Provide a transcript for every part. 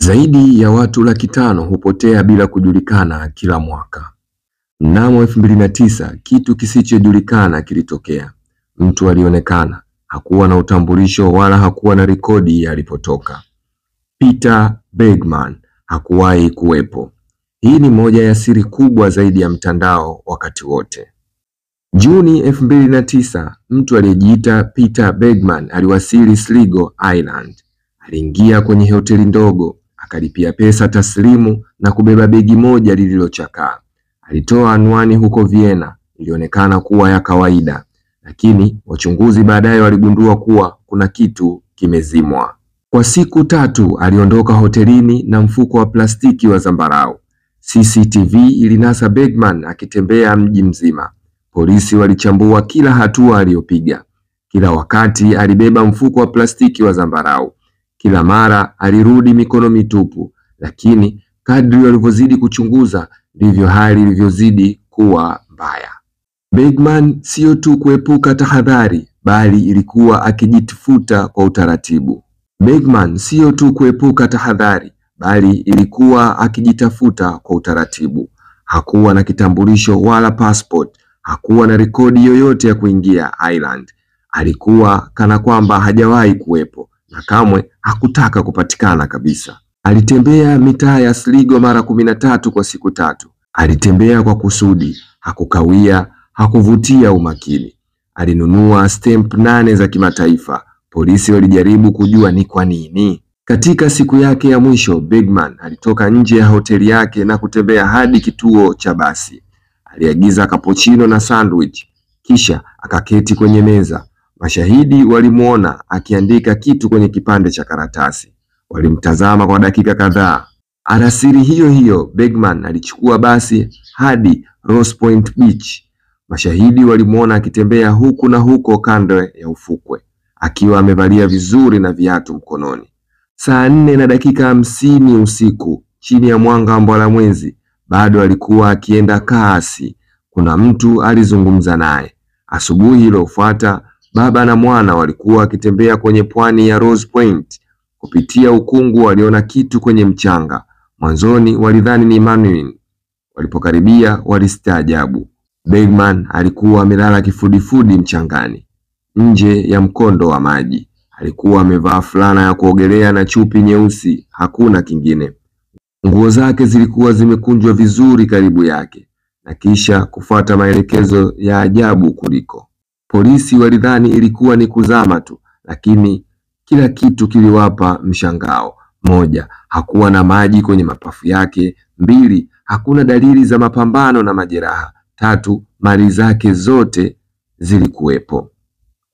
Zaidi ya watu 500,000 hupotea bila kujulikana kila mwaka. Mnamo 2009 kitu kisichojulikana kilitokea. Mtu alionekana, hakuwa na utambulisho wala hakuwa na rekodi alipotoka. Peter Bergman hakuwahi kuwepo. Hii ni moja ya siri kubwa zaidi ya mtandao wakati wote. Juni 2009, mtu aliyejiita Peter Bergman aliwasili Sligo Island. Aliingia kwenye hoteli ndogo, akalipia pesa taslimu na kubeba begi moja lililochakaa. Alitoa anwani huko Vienna, ilionekana kuwa ya kawaida, lakini wachunguzi baadaye waligundua kuwa kuna kitu kimezimwa. Kwa siku 3 aliondoka hotelini na mfuko wa plastiki wa zambarau. CCTV ilinasa Bergman akitembea mji mzima. Polisi walichambua kila hatua aliyopiga. Kila wakati alibeba mfuko wa plastiki wa zambarau. Kila mara alirudi mikono mitupu, lakini kadri walivyozidi kuchunguza ndivyo hali ilivyozidi kuwa mbaya. Bergman sio tu kuepuka tahadhari, bali ilikuwa akijitafuta kwa utaratibu. Bergman sio tu kuepuka tahadhari, bali ilikuwa akijitafuta kwa utaratibu. Hakuwa na kitambulisho wala passport, hakuwa na rekodi yoyote ya kuingia Ireland. Alikuwa kana kwamba hajawahi kuwepo na kamwe hakutaka kupatikana kabisa. Alitembea mitaa ya Sligo mara 13 kwa siku 3. Alitembea kwa kusudi, hakukawia, hakuvutia umakini. Alinunua stamp 8 za kimataifa. Polisi walijaribu kujua ni kwa nini. Katika siku yake ya mwisho, Bergman alitoka nje ya hoteli yake na kutembea hadi kituo cha basi. Aliagiza cappuccino na sandwich, kisha akaketi kwenye meza. Mashahidi walimuona akiandika kitu kwenye kipande cha karatasi. Walimtazama kwa dakika kadhaa. Alasiri hiyo hiyo, Bergman alichukua basi hadi Ross Point Beach. Mashahidi walimuona akitembea huku na huko kando ya ufukwe, akiwa amevalia vizuri na viatu mkononi. Saa 4:50 usiku, chini ya mwanga wa mbalamwezi, bado alikuwa akienda kasi. Kuna mtu alizungumza naye. Asubuhi iliyofuata, baba na mwana walikuwa wakitembea kwenye pwani ya Rose Point. Kupitia ukungu waliona kitu kwenye mchanga. Mwanzoni walidhani ni Manuel. Walipokaribia walistaajabu. Bergman alikuwa amelala kifudifudi mchangani, nje ya mkondo wa maji. Alikuwa amevaa fulana ya kuogelea na chupi nyeusi, hakuna kingine. Nguo zake zilikuwa zimekunjwa vizuri karibu yake, na kisha kufuata maelekezo ya ajabu kuliko. Polisi walidhani ilikuwa ni kuzama tu, lakini kila kitu kiliwapa mshangao. 1, hakuwa na maji kwenye mapafu yake. 2, hakuna dalili za mapambano na majeraha. 3, mali zake zote zilikuwepo.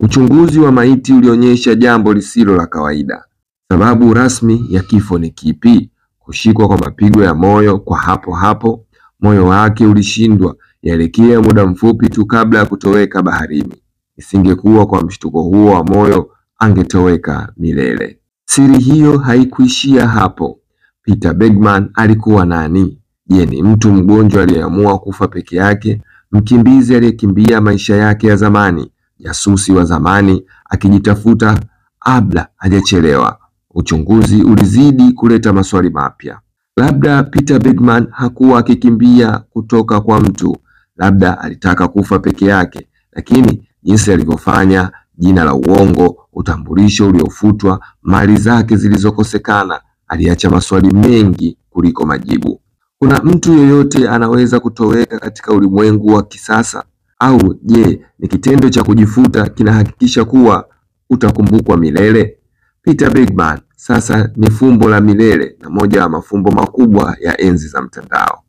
Uchunguzi wa maiti ulionyesha jambo lisilo la kawaida. Sababu rasmi ya kifo ni kipi? Kushikwa kwa mapigo ya moyo kwa hapo hapo. Moyo wake ulishindwa yaelekea muda mfupi tu kabla ya kutoweka baharini. Isingekuwa kwa mshtuko huo wa moyo, angetoweka milele. Siri hiyo haikuishia hapo. Peter Bergman alikuwa nani? Je, ni mtu mgonjwa aliyeamua kufa peke yake? Mkimbizi aliyekimbia maisha yake ya zamani? Jasusi wa zamani akijitafuta kabla hajachelewa? Uchunguzi ulizidi kuleta maswali mapya. Labda Peter Bergman hakuwa akikimbia kutoka kwa mtu, labda alitaka kufa peke yake, lakini jinsi alivyofanya, jina la uongo, utambulisho uliofutwa, mali zake zilizokosekana, aliacha maswali mengi kuliko majibu. Kuna mtu yeyote anaweza kutoweka katika ulimwengu wa kisasa? Au je, ni kitendo cha kujifuta kinahakikisha kuwa utakumbukwa milele? Peter Bergman sasa ni fumbo la milele na moja ya mafumbo makubwa ya enzi za mtandao.